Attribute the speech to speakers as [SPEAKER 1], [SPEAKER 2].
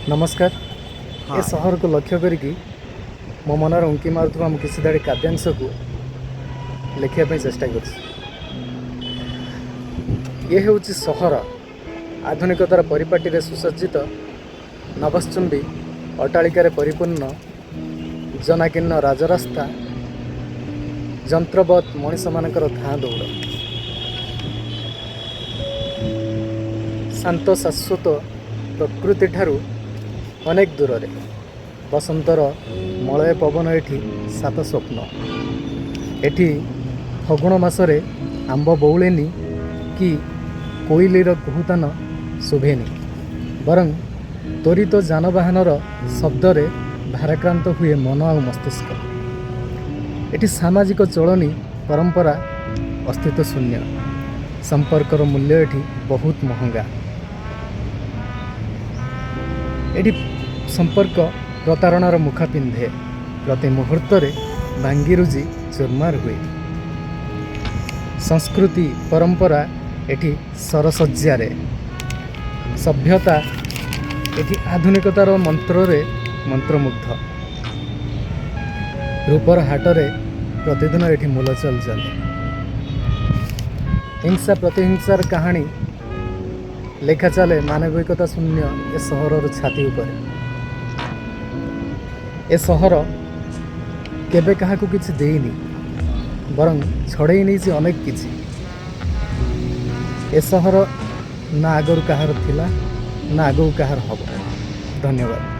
[SPEAKER 1] नमस्कार।
[SPEAKER 2] हाँ
[SPEAKER 1] ए सहर को लक्ष्य करिकी मो मनर उंकी मारुवा मु किसी दाड़ी काव्यांश को लिखापी चेष्टा कर। हूँ सहर आधुनिकतार परिपाटी सुसज्जित नभश्चुंबी अट्टालिकार परिपूर्ण जनाकीर्ण राजरास्ता जंत्रवत मनीष मानकर धाँ दौड़ शांत शाश्वत प्रकृति ठारू अनेक दूर रे बसंतर मलय पवन एठी सात स्वप्न एठी फगुण मासरे आंब बौलेनी कि कोइलीर कुहुतान शुभेनी बरं त्वरित जानवाहनर शब्दरे भाराक्रांत हुए मन आ मस्तिष्क। एठी सामाजिक चलनी परंपरा अस्तित्व शून्य संपर्कर मूल्य एठी बहुत महंगा। एठी संपर्क प्रतारणार मुखा पिंधे प्रति मुहूर्त भांगी रुजी चुरमार हुए। संस्कृति परंपरा एठी सरसज्जारे सभ्यता एठी आधुनिकतार मंत्रे मंत्रमुग्ध रूपर हाटरे प्रतिदिन एठी मूल चल चले। हिंसा प्रतिहिंसार कहानी लेखा चले मानविकता शून्य ए सहरर छाती उपर। ए सहर केबे काहाकू किछि देइनी बरं छड़ेई नहीं अनेक किछि। ए सहर ना आगरू कहार थिला ना आगू कहार हब। धन्यवाद।